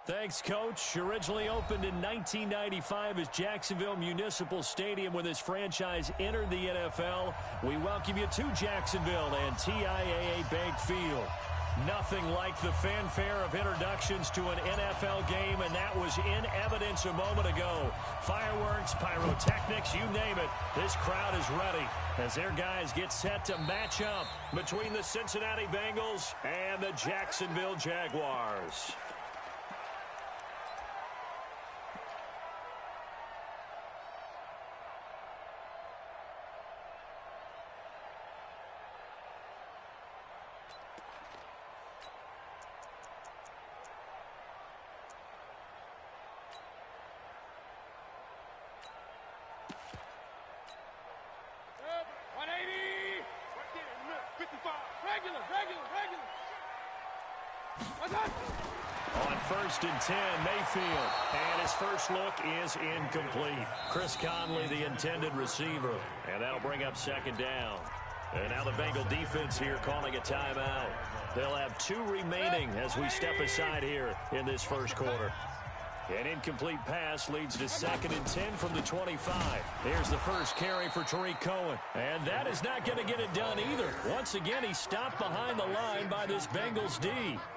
Thanks, Coach. Originally opened in 1995 as Jacksonville Municipal Stadium when this franchise entered the NFL. We welcome you to Jacksonville and TIAA Bank Field. Nothing like the fanfare of introductions to an NFL game, and that was in evidence a moment ago. Fireworks, pyrotechnics, you name it. This crowd is ready as their guys get set to match up between the Cincinnati Bengals and the Jacksonville Jaguars. On 1st and 10, Mayfield. And his first look is incomplete. Chris Conley, the intended receiver. And that'll bring up 2nd down. And now the Bengal defense here calling a timeout. They'll have 2 remaining as we step aside here in this first quarter. An incomplete pass leads to 2nd and 10 from the 25. Here's the first carry for Tariq Cohen. And that is not going to get it done either. Once again, he's stopped behind the line by this Bengals D.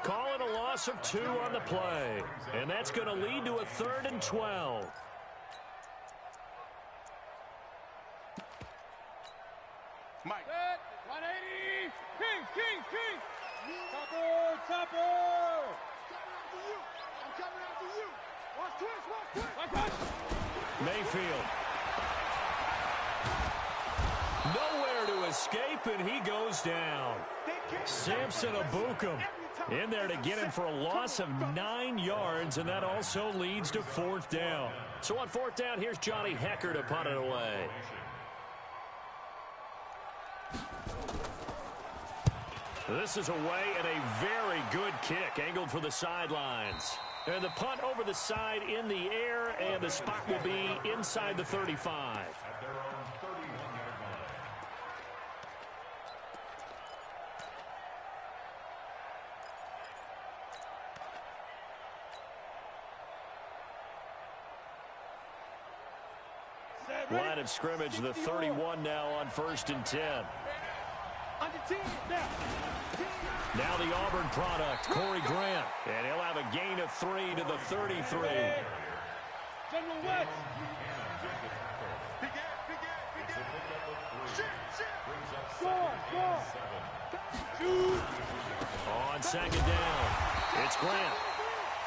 Calling a loss of 2 on the play. And that's going to lead to a 3rd and 12. Mike. 180. King. Topper. I'm coming after you. Watch twist. Mayfield. Nowhere to escape, and he goes down. Samson Abukum in there to get him for a loss of 9 yards, and that also leads to 4th down. So on 4th down, here's Johnny Hecker to punt it away. This is away and a very good kick, angled for the sidelines. And the punt over the side in the air, and the spot will be inside the 35. Line of scrimmage, the 31 now on 1st and 10. Now the Auburn product, Corey Grant. And he'll have a gain of 3 to the 33. General West. On 2nd down, it's Grant.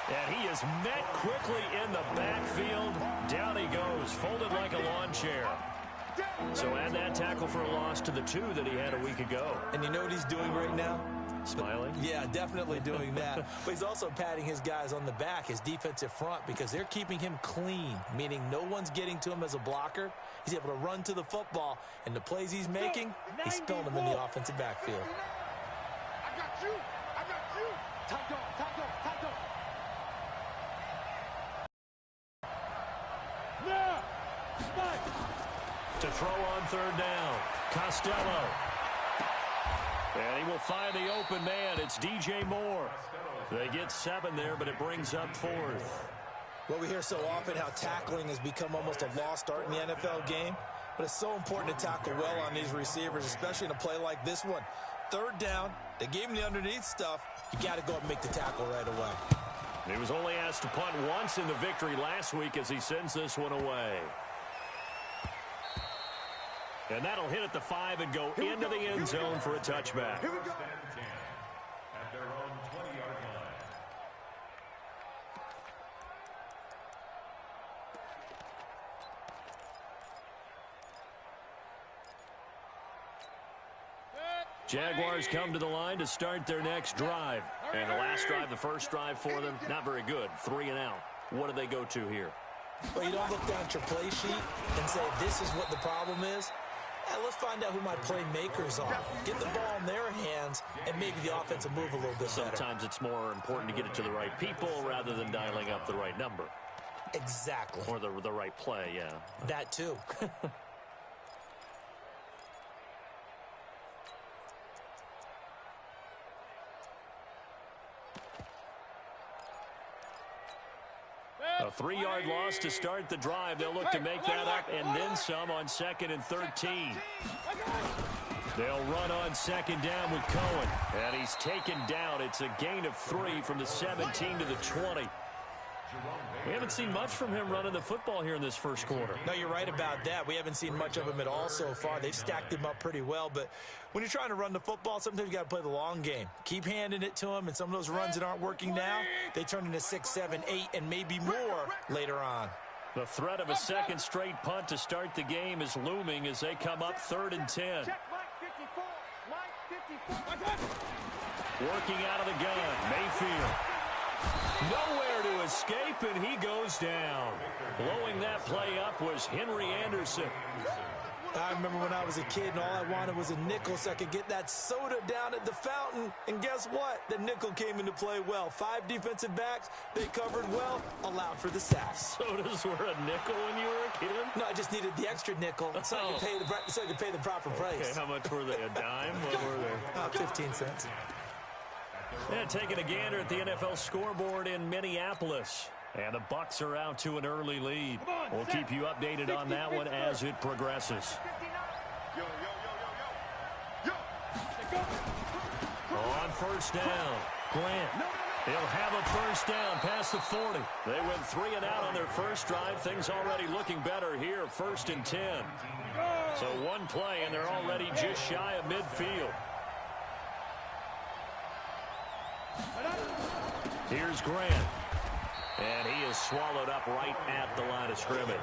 And he is met quickly in the backfield. Down he goes, folded like a lawn chair. So add that tackle for a loss to the 2 that he had a week ago. And you know what he's doing right now? Smiling? Yeah, definitely doing that. But he's also patting his guys on the back, his defensive front, because they're keeping him clean, meaning no one's getting to him as a blocker. He's able to run to the football, and the plays he's making, he's spilling them in the offensive backfield. I got you. Top dog. Now, to throw on 3rd down, Costello. And he will find the open man. It's DJ Moore. They get 7 there, but it brings up 4th. Well, we hear so often how tackling has become almost a lost art in the NFL game, but it's so important to tackle well on these receivers, especially in a play like this one. 3rd down, they gave him the underneath stuff. You got to go up and make the tackle right away. He was only asked to punt once in the victory last week as he sends this one away. And that'll hit at the 5 and go into the end zone for a touchback. Here we go. At their own 20-yard line. Jaguars come to the line to start their next drive. And the last drive, the first drive for them, not very good. 3 and out. What do they go to here? Well, you don't look down at your play sheet and say, this is what the problem is. Let's find out who my playmakers are. Get the ball in their hands, and maybe the offense will move a little bit better. Sometimes it's more important to get it to the right people rather than dialing up the right number. Exactly. Or the right play, yeah. That too. 3-yard loss to start the drive. They'll look to make that up and then some on 2nd and 13. They'll run on 2nd down with Cohen. And he's taken down. It's a gain of 3 from the 17 to the 20. We haven't seen much from him running the football here in this first quarter. No, you're right about that. We haven't seen much of him at all so far. They've stacked him up pretty well, but when you're trying to run the football, sometimes you got to play the long game. Keep handing it to him, and some of those runs that aren't working now, they turn into 6, 7, 8, and maybe more later on. The threat of a second straight punt to start the game is looming as they come up 3rd and 10. Working out of the gun, Mayfield. Nowhere to escape, and he goes down. Blowing that play up was Henry Anderson. I remember when I was a kid and all I wanted was a nickel so I could get that soda down at the fountain. And guess what? The nickel came into play well. 5 defensive backs, they covered well, allowed for the sacks. Sodas were a nickel when you were a kid? No, I just needed the extra nickel so I could pay the proper price. Okay, how much were they? A dime? What were they? 15 cents. And taking a gander at the NFL scoreboard in Minneapolis. And the Bucs are out to an early lead. We'll keep you updated on that one as it progresses. On 1st down, Grant. He'll have a 1st down past the 40. They went 3 and out on their first drive. Things already looking better here, 1st and 10. So one play, and they're already just shy of midfield. Here's Grant. And he is swallowed up right at the line of scrimmage.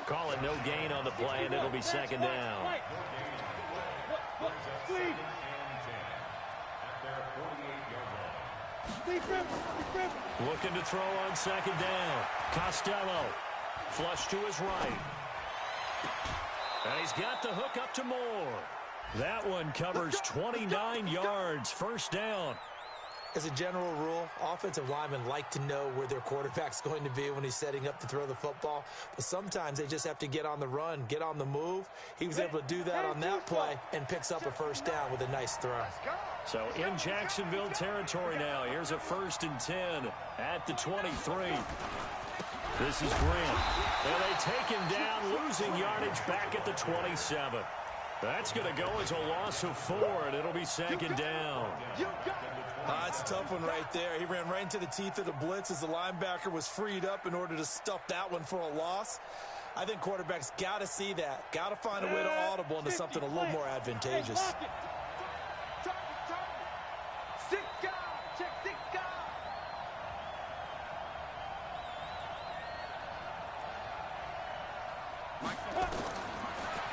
Call it no gain on the play, and it'll be 2nd down. Looking to throw on 2nd down. Costello. Flush to his right. And he's got the hook up to Moore. That one covers 29 yards. 1st down. As a general rule, offensive linemen like to know where their quarterback's going to be when he's setting up to throw the football. But sometimes they just have to get on the run, get on the move. He was able to do that on that play and picks up a 1st down with a nice throw. So in Jacksonville territory now. Here's a 1st and 10 at the 23. This is Grant. And they take him down, losing yardage back at the 27. That's going to go as a loss of 4, and it'll be 2nd down. It's a tough one right there. He ran right into the teeth of the blitz as the linebacker was freed up in order to stuff that one for a loss. I think quarterbacks got to see that. Got to find a way to audible into something a little more advantageous.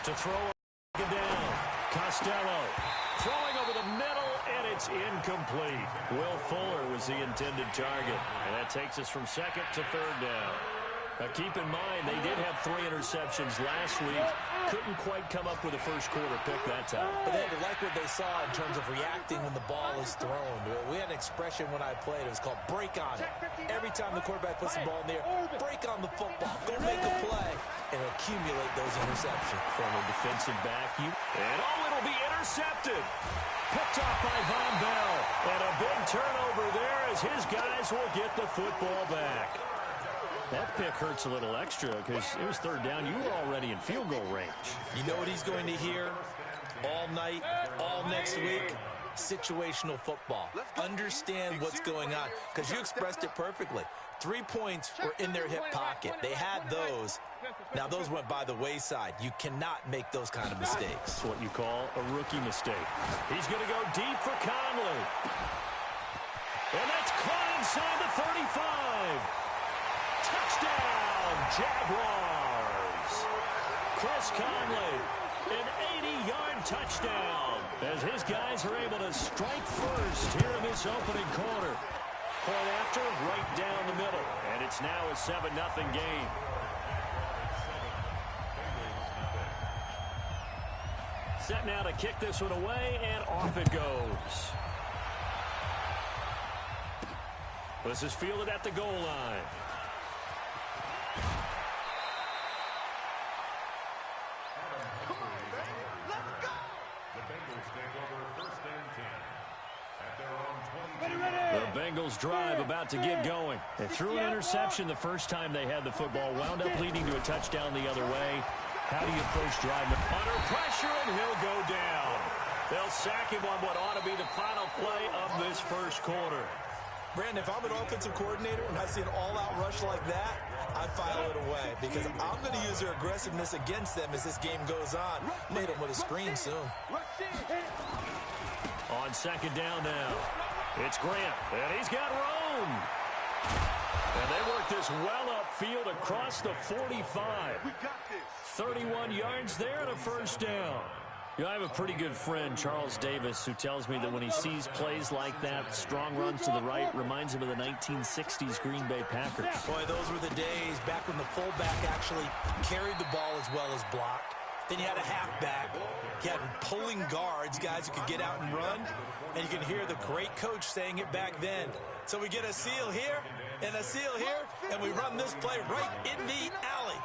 To throw it down. Costello throwing over the middle, and it's incomplete. Will Fuller was the intended target, and that takes us from 2nd to 3rd down. Now keep in mind, they did have 3 interceptions last week. Couldn't quite come up with a first quarter pick that time. But they had to like what they saw in terms of reacting when the ball is thrown. We had an expression when I played. It was called break on it. Every time the quarterback puts the ball in the air, break on the football. Go make a play and accumulate those interceptions. From a defensive back, it'll be intercepted. Picked off by Von Bell. And a big turnover there as his guys will get the football back. That pick hurts a little extra because it was 3rd down. You were already in field goal range. You know what he's going to hear all night, all next week? Situational football. Understand what's going on because you expressed it perfectly. 3 points were in their hip pocket. They had those. Now, those went by the wayside. You cannot make those kind of mistakes. That's what you call a rookie mistake. He's going to go deep for Conley. And that's caught inside the 35. Touchdown, Jaguars. Chris Conley, an 80-yard touchdown as his guys are able to strike first here in this opening quarter. Point after, right down the middle. And it's now a 7-0 game. Set now to kick this one away, and off it goes. This is fielded at the goal line. Bengals drive about to get going. They threw an interception the first time they had the football, wound up leading to a touchdown the other way. How do you approach driving? Under pressure, and he'll go down. They'll sack him on what ought to be the final play of this first quarter. Brandon, if I'm an offensive coordinator and I see an all-out rush like that, I file it away because I'm going to use their aggressiveness against them as this game goes on. Made them with a screen soon. On second down now, it's Grant, and he's got room. And they work this well upfield across the 45. 31 yards there and a first down. You know, I have a pretty good friend, Charles Davis, who tells me that when he sees plays like that, strong runs to the right, reminds him of the 1960s Green Bay Packers. Boy, those were the days back when the fullback actually carried the ball as well as blocked. Then you had a halfback. You had pulling guards, guys who could get out and run. And you can hear the great coach saying it back then. So we get a seal here and a seal here, and we run this play right in the alley.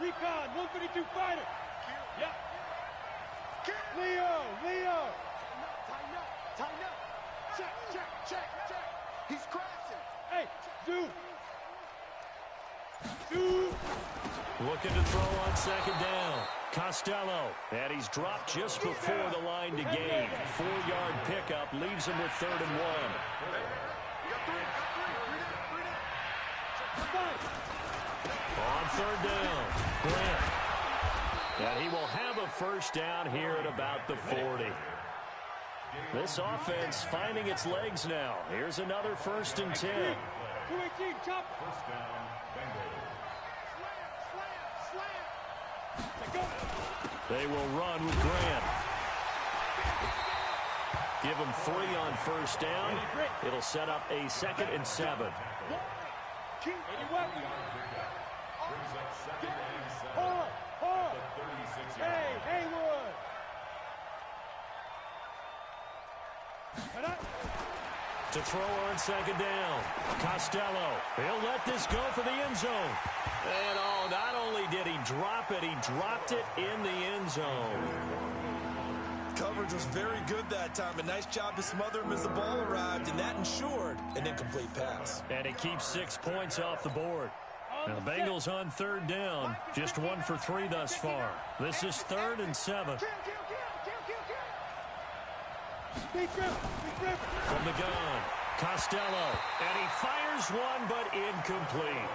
Recon, 152 fighter. Yep. Leo. Tighten up. Check. He's crashing. Hey, dude. Looking to throw on second down. Costello, and he's dropped just before the line to gain. 4-yard pickup leaves him with 3rd and 1. On 3rd down, Grant. And he will have a first down here at about the 40. This offense finding its legs now. Here's another 1st and 10. 218, chop. First down, Bengals. They will run with Grant. Give him 3 on 1st down. It'll set up a 2nd and 7. To throw on second down, Costello. He'll let this go for the end zone. And not only did he drop it, he dropped it in the end zone. Coverage was very good that time. A nice job to smother him as the ball arrived, and that ensured an incomplete pass. And it keeps 6 points off the board. Now the Bengals on 3rd down, just 1 for 3 thus far. This is 3rd and 7. From the gun, Costello, and he fires one, but incomplete.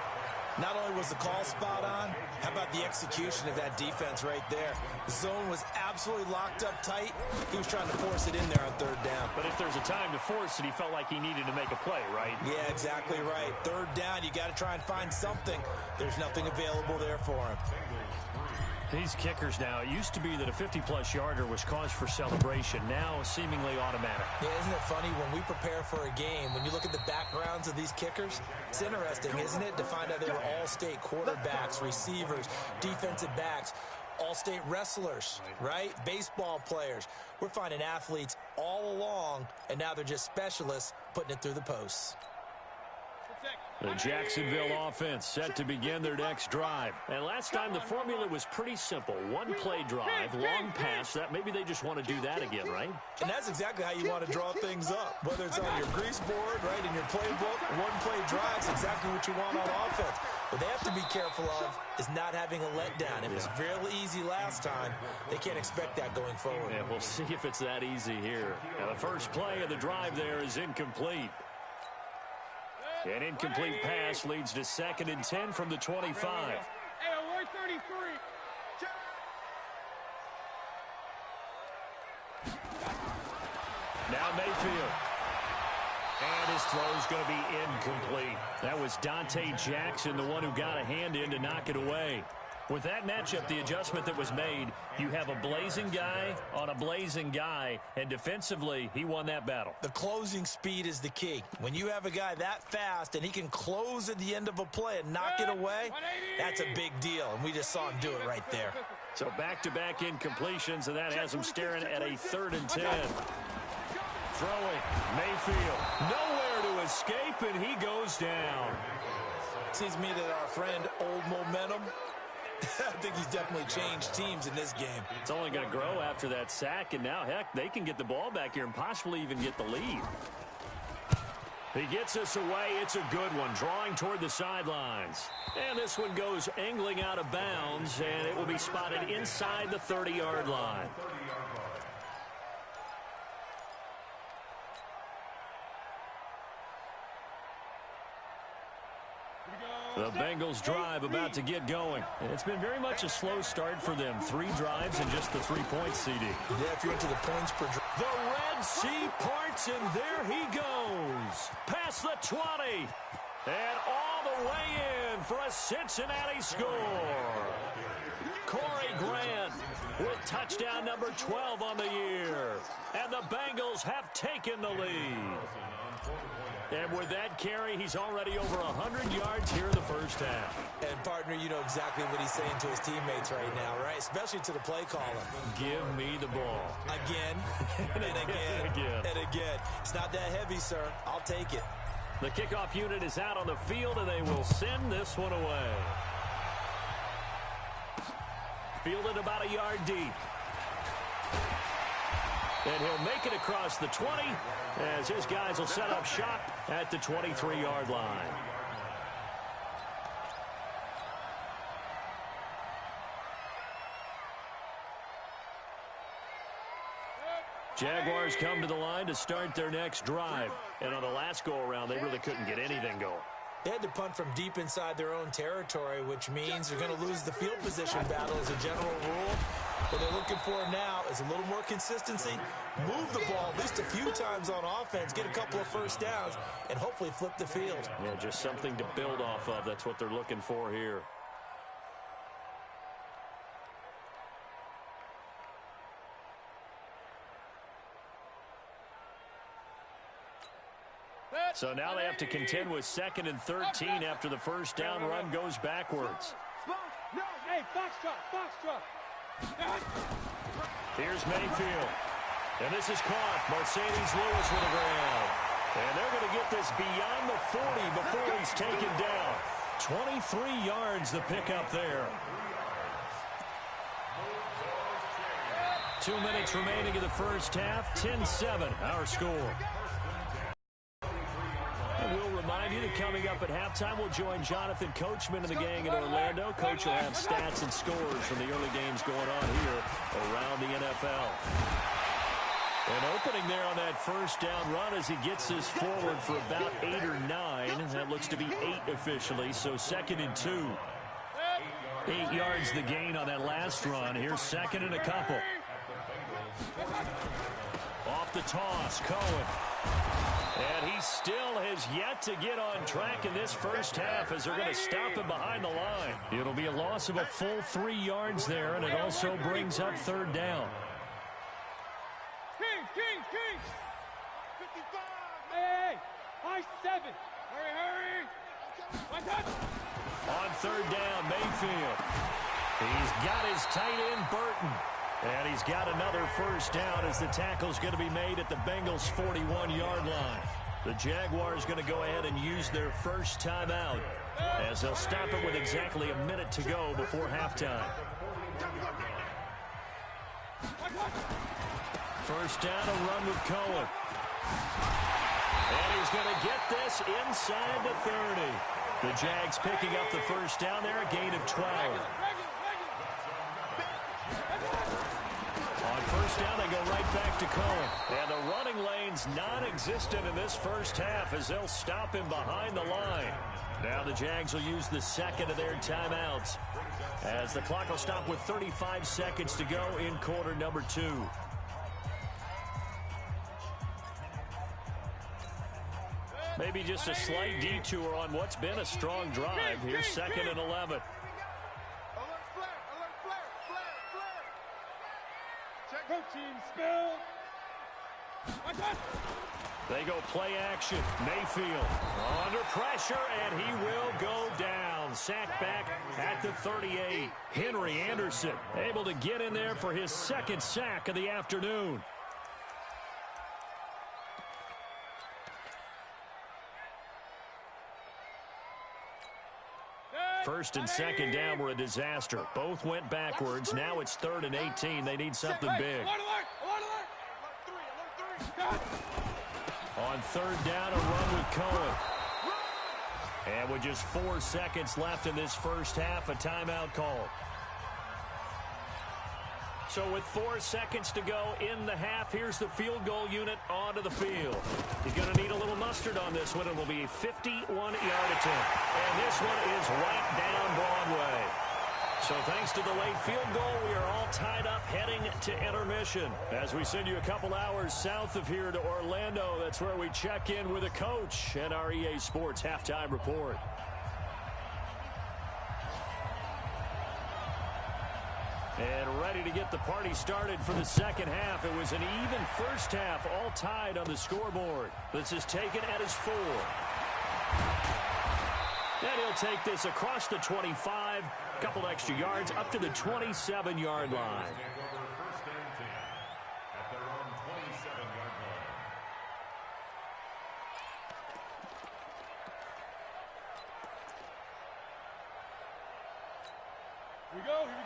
Not only was the call spot on, how about the execution of that defense right there? The zone was absolutely locked up tight. He was trying to force it in there on 3rd down. But if there's a time to force it, he felt like he needed to make a play, right? Yeah, exactly right. 3rd down, you got to try and find something. There's nothing available there for him. These kickers now, it used to be that a 50-plus yarder was cause for celebration. Now, seemingly automatic. Yeah, isn't it funny when we prepare for a game, when you look at the backgrounds of these kickers, it's interesting, isn't it, to find out they were all-state quarterbacks, receivers, defensive backs, all-state wrestlers, right? Baseball players. We're finding athletes all along, and now they're just specialists putting it through the posts. The Jacksonville offense set to begin their next drive. And last time the formula was pretty simple. 1-play drive, long pass. That maybe they just want to do that again, right? And that's exactly how you want to draw things up. Whether it's on your grease board, right, in your playbook, 1-play drive is exactly what you want on offense. What they have to be careful of is not having a letdown. It was real easy last time. They can't expect that going forward. Yeah, we'll see if it's that easy here. Now, the first play of the drive there is incomplete. An incomplete pass leads to 2nd and 10 from the 25. Hey, 133. Now Mayfield. And his throw's going to be incomplete. That was Dante Jackson, the one who got a hand in to knock it away. With that matchup, the adjustment that was made, you have a blazing guy on a blazing guy, and defensively, he won that battle. The closing speed is the key. When you have a guy that fast and he can close at the end of a play and knock it away, that's a big deal, and we just saw him do it right there. So back-to-back incompletions, and that has him staring at a 3rd and 10. Throwing, Mayfield, nowhere to escape, and he goes down. Seems to me that our friend, Old Momentum, I think he's definitely changed teams in this game. It's only going to grow after that sack, and now, heck, they can get the ball back here and possibly even get the lead. He gets us away. It's a good one, drawing toward the sidelines. And this one goes angling out of bounds, and it will be spotted inside the 30-yard line. The Bengals drive about to get going. It's been very much a slow start for them. 3 drives and just the 3 points, CD. Yeah, if you're into the points per drive. The Red Sea parts, and there he goes. Past the 20. And all the way in for a Cincinnati score. Corey Grant with touchdown number 12 on the year. And the Bengals have taken the lead. And with that carry, he's already over 100 yards here in the first half. And, partner, you know exactly what he's saying to his teammates right now, right? Especially to the play caller. Give me the ball. Again, and again, and again. It's not that heavy, sir. I'll take it. The kickoff unit is out on the field, and they will send this one away. Fielded about a yard deep. And he'll make it across the 20 as his guys will set up shop at the 23-yard line. Jaguars come to the line to start their next drive. And on the last go-around, they really couldn't get anything going. They had to punt from deep inside their own territory, which means they're going to lose the field position battle as a general rule. What they're looking for now is a little more consistency, move the ball at least a few times on offense, get a couple of first downs, and hopefully flip the field. Yeah, just something to build off of. That's what they're looking for here. So now they have to contend with 2nd and 13 after the first down run goes backwards. Hey, foxtrot. Here's Mayfield. And this is caught. Mercedes Lewis with a grab. And they're going to get this beyond the 40 before he's taken down. 23 yards the pickup there. 2 minutes remaining in the first half. 10-7 our score. We'll remind you that coming up at halftime, we'll join Jonathan Coachman and the gang in Orlando. Coach will have stats and scores from the early games going on here around the NFL. And opening there on that first down run as he gets this forward for about 8 or 9. That looks to be 8 officially, so 2nd and 2. 8 yards the gain on that last run. Here's 2nd and a couple. Off the toss, Cohen. And he still has yet to get on track in this first half as they're going to stop him behind the line. It'll be a loss of a full 3 yards there, and it also brings up 3rd down. King! 55! Hey! High 7! Hurry! On 3rd down, Mayfield. He's got his tight end, Burton. And he's got another first down as the tackle's going to be made at the Bengals' 41-yard line. The Jaguars going to go ahead and use their first timeout as they'll stop it with exactly a minute to go before halftime. First down, a run with Cohen. And he's going to get this inside the 30. The Jags picking up the first down there, a gain of 12. On first down, they go right back to Cohen. And the running lane's non-existent in this first half as they'll stop him behind the line. Now the Jags will use the second of their timeouts as the clock will stop with 35 seconds to go in quarter number 2. Maybe just a slight detour on what's been a strong drive. Here's 2nd and 11. Protein spill. They go play action. Mayfield under pressure, and he will go down. Sacked back at the 38. Henry Anderson able to get in there for his 2nd sack of the afternoon. First and 2nd down were a disaster. Both went backwards. Now it's 3rd and 18. They need something big. On third down and run with Cohen. And with just 4 seconds left in this first half, a timeout call. So with 4 seconds to go in the half, here's the field goal unit onto the field. He's going to need a little mustard on this one. It will be a 51-yard attempt. And this one is right down Broadway. So thanks to the late field goal, we are all tied up heading to intermission. As we send you a couple hours south of here to Orlando, that's where we check in with a coach at our EA Sports Halftime Report. And ready to get the party started for the second half. It was an even first half, all tied on the scoreboard. This is taken at his 4. And he'll take this across the 25, a couple extra yards, up to the 27-yard line.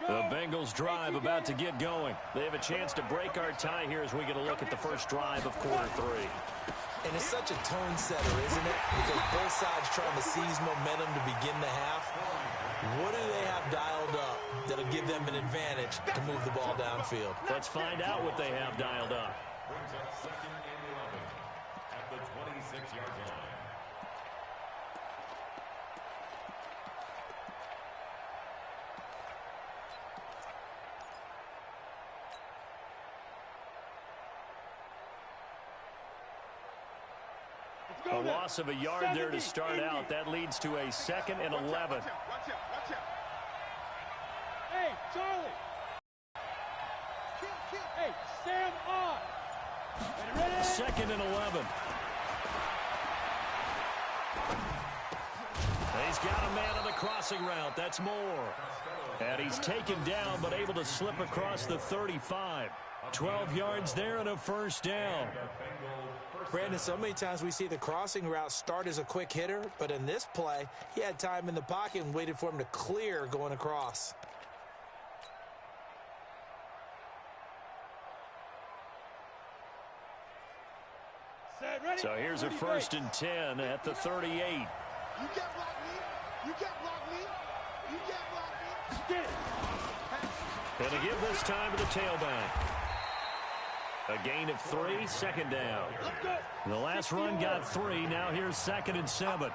The Bengals drive about to get going. They have a chance to break our tie here as we get a look at the first drive of quarter 3. And it's such a tone setter, isn't it? Because both sides trying to seize momentum to begin the half. What do they have dialed up that'll give them an advantage to move the ball downfield? Let's find out what they have dialed up. Brings up 2nd and 11 at the 26-yard line. A loss of a yard there to start out. That leads to a 2nd and 11. Watch out. Hey, Charlie. Hey, Sam on. Ready? 2nd and 11. He's got a man on the crossing route. That's Moore. And he's taken down but able to slip across the 35. 12 yards there and a first down. Brandon, so many times we see the crossing route start as a quick hitter, but in this play, he had time in the pocket and waited for him to clear going across. So here's a 1st and 10 at the 38. You can't block me. You can't block me. You can't block me. Get it. And to give this time to the tailback. A gain of 3, 2nd down. The last run got 3. Now here's 2nd and 7.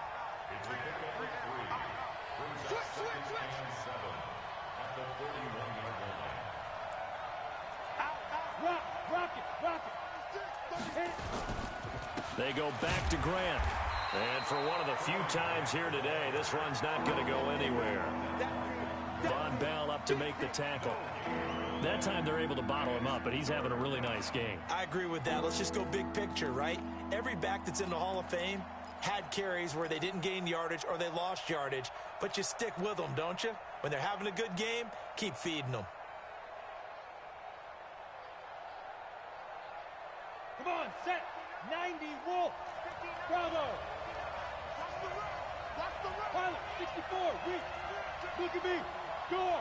They go back to Grant. And for one of the few times here today, this run's not going to go anywhere. Von Bell up to make the tackle. That time they're able to bottle him up, but he's having a really nice game. I agree with that. Let's just go big picture, right? Every back that's in the Hall of Fame had carries where they didn't gain yardage or they lost yardage, but you stick with them, don't you? When they're having a good game, keep feeding them. Come on, set. 90, Wolf. Bravo. Pilot, 64, weak. Look at me. Go.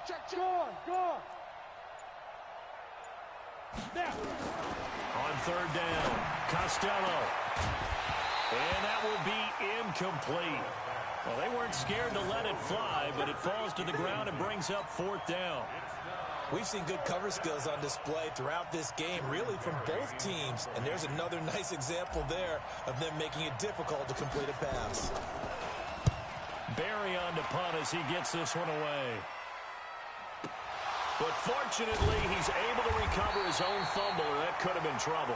Check. Go. Now. On 3rd down, Costello. And that will be incomplete. Well, they weren't scared to let it fly, but it falls to the ground and brings up 4th down. We've seen good cover skills on display throughout this game, really from both teams. And there's another nice example there of them making it difficult to complete a pass. Barry on to punt as he gets this one away. But fortunately, he's able to recover his own fumble, or that could have been trouble.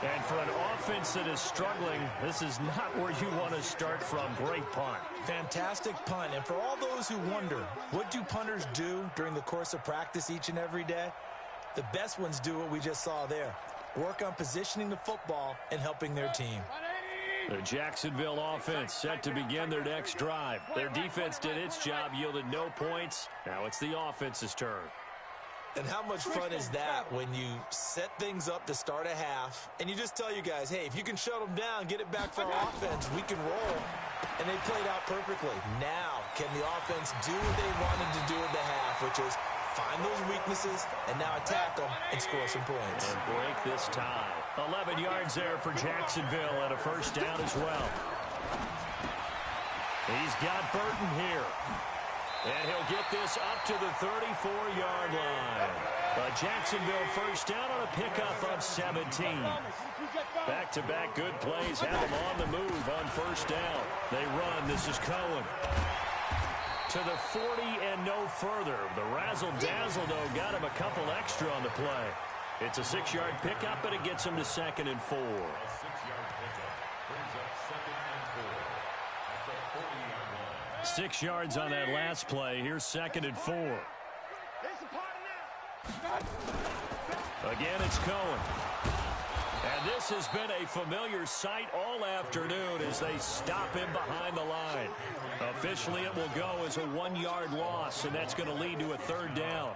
And for an offense that is struggling, this is not where you want to start from. Great punt. Fantastic punt. And for all those who wonder, what do punters do during the course of practice each and every day? The best ones do what we just saw there. Work on positioning the football and helping their team. The Jacksonville offense set to begin their next drive. Their defense did its job, yielded no points. Now it's the offense's turn. And how much fun is that when you set things up to start a half, and you just tell you guys, hey, if you can shut them down, get it back for our offense, we can roll. And they played out perfectly. Now, can the offense do what they wanted to do in the half, which is find those weaknesses and now attack them and score some points. And break this tie. 11 yards there for Jacksonville and a first down as well. He's got Burton here. And he'll get this up to the 34-yard line. A Jacksonville first down on a pickup of 17. Back-to-back good plays have them on the move on first down. They run. This is Cohen. To the 40 and no further. The razzle-dazzle, though, got him a couple extra on the play. It's a 6-yard pickup, and it gets him to 2nd and 4. A 6-yard pickup brings up 2nd and 4 at the 40-yard line. 6 yards on that last play. Here's 2nd and 4. Again, it's Cohen. And this has been a familiar sight all afternoon as they stop him behind the line. Officially, it will go as a 1-yard loss, and that's going to lead to a 3rd down.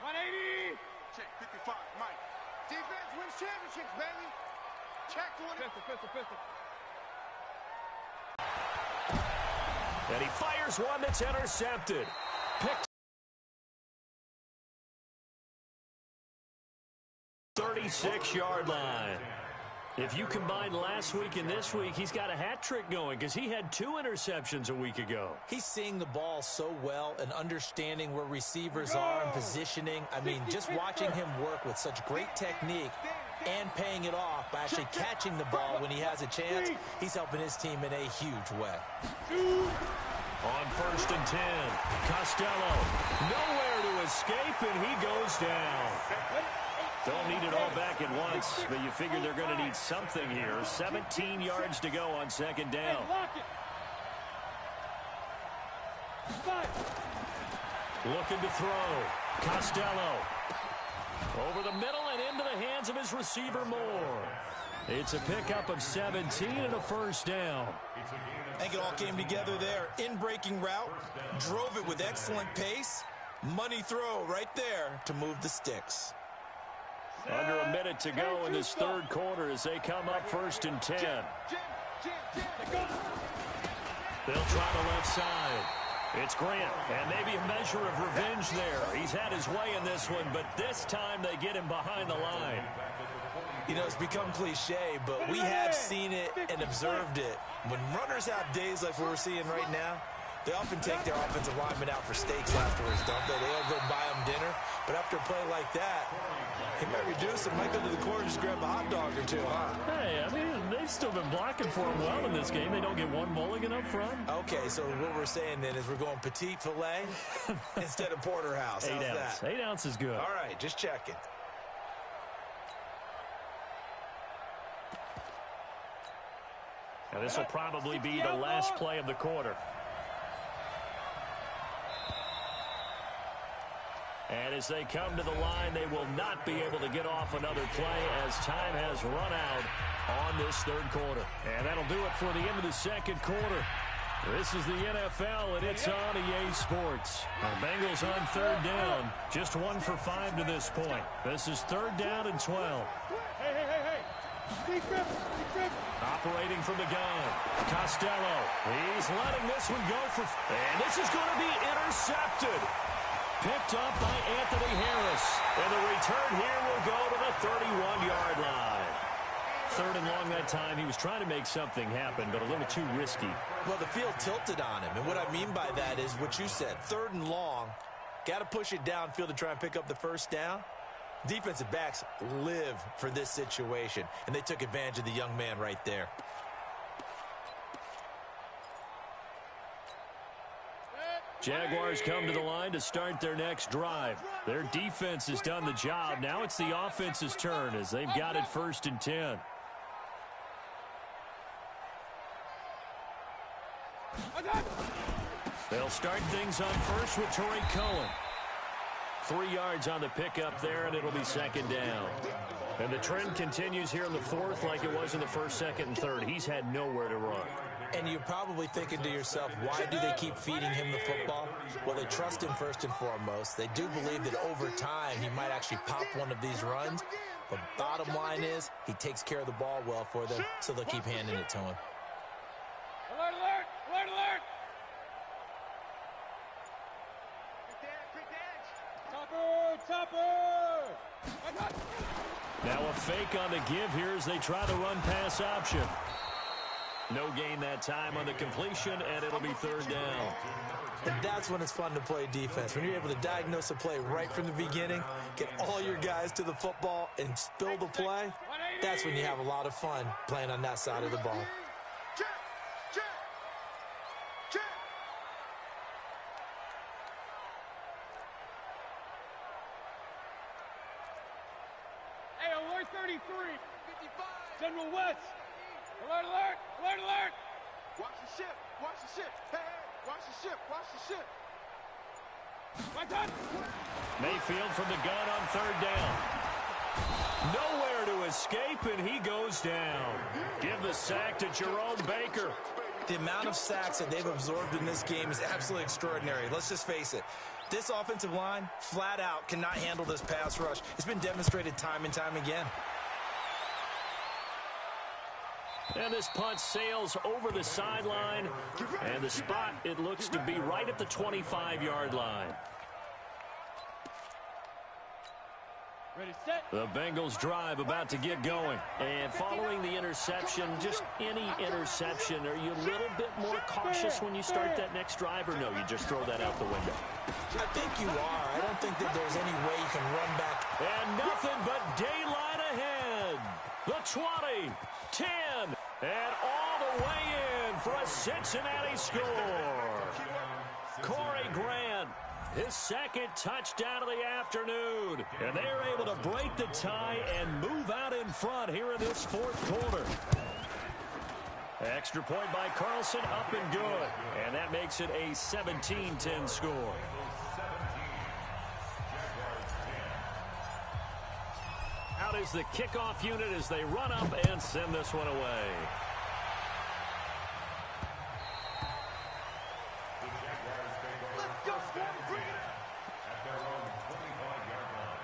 180. Check 55, Mike. Defense wins championships, baby. Check 20. Pistol. And he fires one that's intercepted. Picked 36-yard line. If you combine last week and this week, he's got a hat trick going because he had 2 interceptions a week ago. He's seeing the ball so well and understanding where receivers are and positioning. I mean, just watching him work with such great technique and paying it off by actually catching the ball when he has a chance, he's helping his team in a huge way. On 1st and 10, Costello nowhere to escape, and he goes down. Don't need it all back at once, but you figure they're going to need something here. 17 yards to go on 2nd down. Looking to throw. Costello. Over the middle and into the hands of his receiver Moore. It's a pickup of 17 and a first down. I think it all came together there. In-breaking route, drove it with excellent pace. Money throw right there to move the sticks. Under a minute to go in this 3rd quarter as they come up 1st and 10. They'll try the left side. It's Grant, and maybe a measure of revenge there. He's had his way in this one, but this time they get him behind the line. You know, it's become cliche, but we have seen it and observed it. When runners have days like we're seeing right now, they often take their offensive linemen out for steaks afterwards, don't they? They'll go buy them dinner. But after a play like that, he might reduce it, might go to the corner and just grab a hot dog or two, huh? Hey, I mean, they've still been blocking for him well in this game. They don't get one mulligan up front. Okay, so what we're saying then is we're going petite filet instead of porterhouse. 8 How's ounce. that? 8 ounce is good. All right, just checking. Now this will probably be the last play of the quarter. And as they come to the line, they will not be able to get off another play as time has run out on this 3rd quarter. And that'll do it for the end of the 2nd quarter. This is the NFL, and it's on EA Sports. The Bengals on 3rd down, just 1 for 5 to this point. This is 3rd down and 12. Operating from the gun, Costello. He's letting this one go for... And this is going to be intercepted. Picked up by Anthony Harris. And the return here will go to the 31-yard line. 3rd and long that time. He was trying to make something happen, but a little too risky. Well, the field tilted on him. And what I mean by that is what you said. 3rd and long. Got to push it downfield to try and pick up the first down. Defensive backs live for this situation, and they took advantage of the young man right there. Jaguars come to the line to start their next drive. Their defense has done the job. Now it's the offense's turn as they've got it 1st and 10. They'll start things on first with Torrey Cohen. 3 yards on the pickup there, and it'll be 2nd down. And the trend continues here in the 4th like it was in the 1st, 2nd, and 3rd. He's had nowhere to run. And you're probably thinking to yourself, why do they keep feeding him the football? Well, they trust him first and foremost. They do believe that over time he might actually pop one of these runs. But bottom line is, he takes care of the ball well for them, so they'll keep handing it to him. Alert, alert! Alert, alert! Quick dash! Topper! Now a fake on the give here as they try the run-pass option. No gain that time on the completion, and it'll be third down. And that's when it's fun to play defense. When you're able to diagnose a play right from the beginning, get all your guys to the football, and spill the play, that's when you have a lot of fun playing on that side of the ball. Check! Check! Check! Hey, alert 33! 55! General West! Alert, alert! Alert, alert! Watch the ship! Watch the ship! Hey, hey! Watch the ship! Watch the ship! My God! Mayfield from the gun on third down. Nowhere to escape, and he goes down. Give the sack to Jerome Baker. The amount of sacks that they've absorbed in this game is absolutely extraordinary. Let's just face it. This offensive line, flat out, cannot handle this pass rush. It's been demonstrated time and time again. And this punt sails over the sideline. And the spot, it looks to be right at the 25-yard line. Ready, set. The Bengals drive about to get going. And following the interception, just any interception, are you a little bit more cautious when you start that next drive, or no, you just throw that out the window? I think you are. I don't think that there's any way you can run back. And nothing but daylight ahead. The 20, 10, and all the way in for a Cincinnati score. Corey Grant, his second touchdown of the afternoon. And they're able to break the tie and move out in front here in this fourth quarter. Extra point by Carlson, up and good. And that makes it a 17-10 score. Out is the kickoff unit as they run up and send this one away. Let's go, Swarm! Bring it! At their own 25-yard line.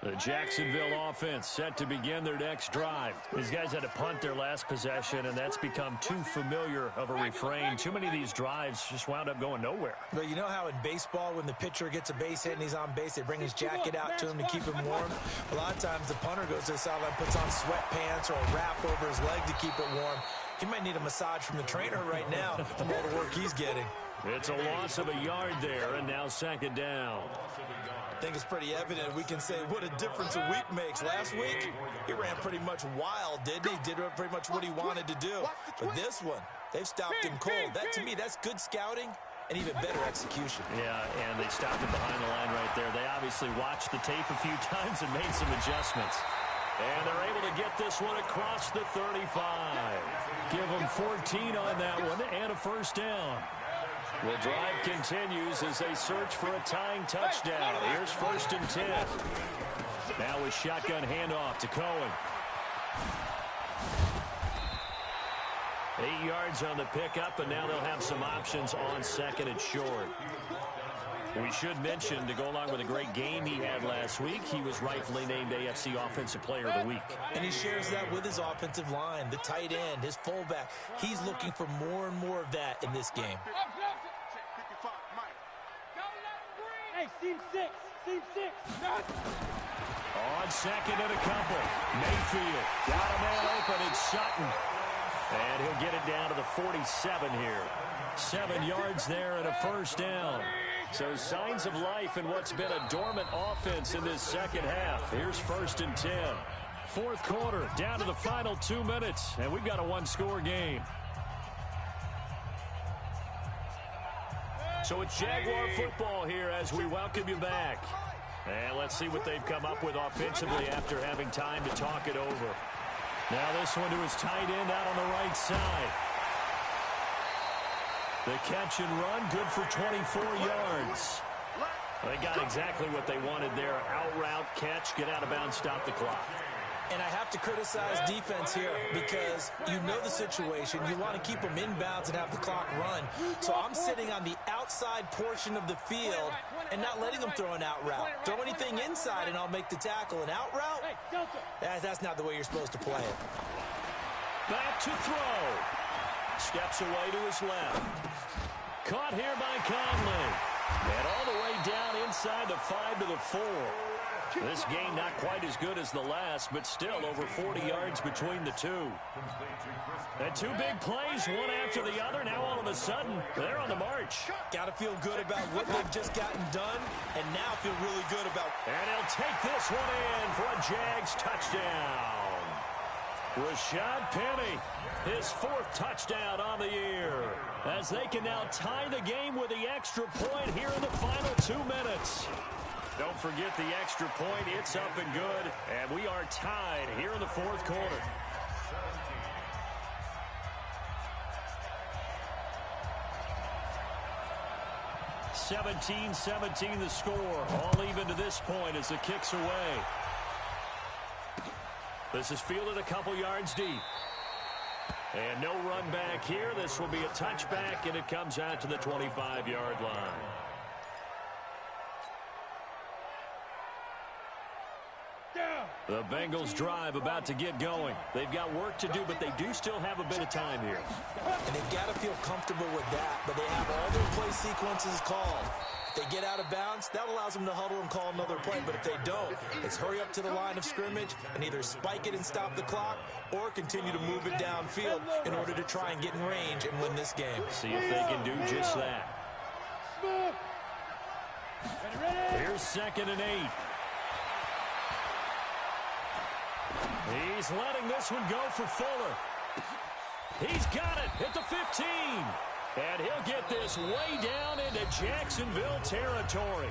The Jacksonville offense set to begin their next drive. These guys had to punt their last possession, and that's become too familiar of a refrain. Too many of these drives just wound up going nowhere. But you know how in baseball, when the pitcher gets a base hit and he's on base, they bring his jacket out to him to keep him warm? A lot of times the punter goes to the sideline, puts on sweatpants or a wrap over his leg to keep it warm. He might need a massage from the trainer right now from all the work he's getting. It's a loss of a yard there, and now second down. I think it's pretty evident. We can say what a difference a week makes. Last week, he ran pretty much wild, didn't he? Did pretty much what he wanted to do. But this one, they've stopped him cold. That, to me, that's good scouting and even better execution. Yeah, and they stopped it behind the line right there. They obviously watched the tape a few times and made some adjustments. And they're able to get this one across the 35. Give them 14 on that one and a first down. The drive continues as they search for a tying touchdown. Here's first and 10. Now with shotgun handoff to Cohen. 8 yards on the pickup, and now they'll have some options on second and short. We should mention, to go along with a great game he had last week, he was rightfully named AFC Offensive Player of the Week. And he shares that with his offensive line, the tight end, his fullback. He's looking for more and more of that in this game. Hey, seam six. On second and a couple. Mayfield got a man open. It's Sutton. And he'll get it down to the 47 here. 7 yards there and a first down. So signs of life in what's been a dormant offense in this second half. Here's first and 10. Fourth quarter, down to the final 2 minutes. And we've got a one-score game. So it's Jaguar football here as we welcome you back. And let's see what they've come up with offensively after having time to talk it over. Now this one to his tight end out on the right side. The catch and run, good for 24 yards. They got exactly what they wanted there. Out route, catch, get out of bounds, stop the clock. And I have to criticize defense here because you know the situation. You want to keep them inbounds and have the clock run. So I'm sitting on the outside portion of the field and not letting them throw an out route. Throw anything inside and I'll make the tackle. An out route? That's not the way you're supposed to play it. Back to throw. Steps away to his left. Caught here by Conley. And all the way down inside the 5 to the 4. This game not quite as good as the last, but still over 40 yards between the two. And two big plays, one after the other. Now all of a sudden, they're on the march. Got to feel good about what they've just gotten done, and now feel really good about... And he'll take this one in for a Jags touchdown. Rashad Penny, his 4th touchdown on the year, as they can now tie the game with the extra point here in the final 2 minutes. Don't forget the extra point. It's up and good, and we are tied here in the 4th quarter. (17-17) the score. All even to this point as the kick's away. This is fielded a couple yards deep. And no run back here. This will be a touchback, and it comes out to the 25-yard line. The Bengals drive about to get going. They've got work to do, but they do still have a bit of time here. And they've got to feel comfortable with that, but they have all their play sequences called. If they get out of bounds, that allows them to huddle and call another play, but if they don't, it's hurry up to the line of scrimmage and either spike it and stop the clock or continue to move it downfield in order to try and get in range and win this game. See if they can do just that. Here's 2nd and 8. He's letting this one go for Fuller. He's got it at the 15. And he'll get this way down into Jacksonville territory.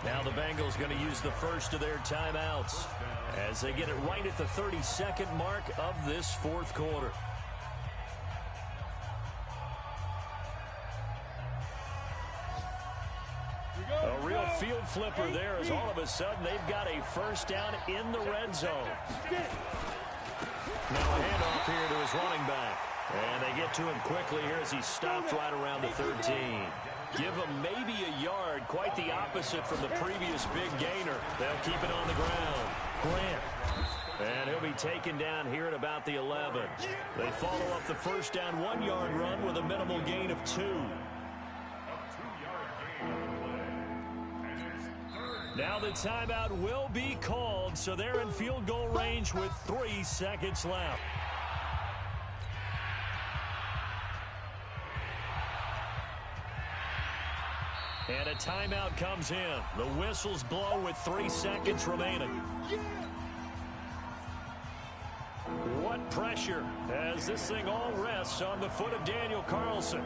Now the Bengals going to use the first of their timeouts as they get it right at the 32nd mark of this 4th quarter. A real field flipper there as all of a sudden they've got a first down in the red zone. Now a handoff here to his running back. And they get to him quickly here as he's stopped right around the 13. Give him maybe a yard, quite the opposite from the previous big gainer. They'll keep it on the ground. Grant. And he'll be taken down here at about the 11. They follow up the first down 1-yard run with a minimal gain of 2. Now the timeout will be called, so they're in field goal range with 3 seconds left. And a timeout comes in. The whistles blow with 3 seconds remaining. What pressure as this thing all rests on the foot of Daniel Carlson.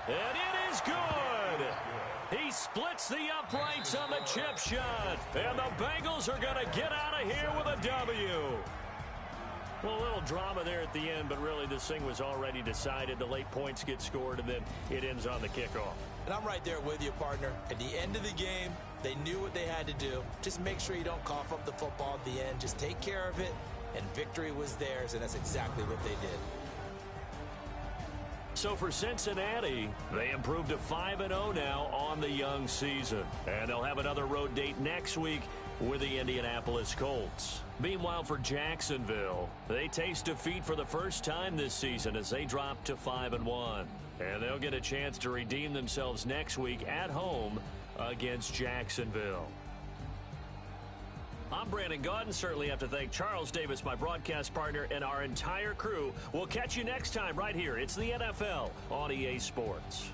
And it is good. He splits the uprights on the chip shot. And the Bengals are going to get out of here with a W. Well, a little drama there at the end, but really this thing was already decided. The late points get scored, and then it ends on the kickoff. And I'm right there with you, partner. At the end of the game, they knew what they had to do. Just make sure you don't cough up the football at the end. Just take care of it, and victory was theirs, and that's exactly what they did. So for Cincinnati, they improved to 5-0 now on the young season. And they'll have another road date next week with the Indianapolis Colts. Meanwhile, for Jacksonville, they taste defeat for the first time this season as they drop to 5-1. And they'll get a chance to redeem themselves next week at home against Jacksonville. I'm Brandon Gaudin. Certainly have to thank Charles Davis, my broadcast partner, and our entire crew. We'll catch you next time right here. It's the NFL on EA Sports.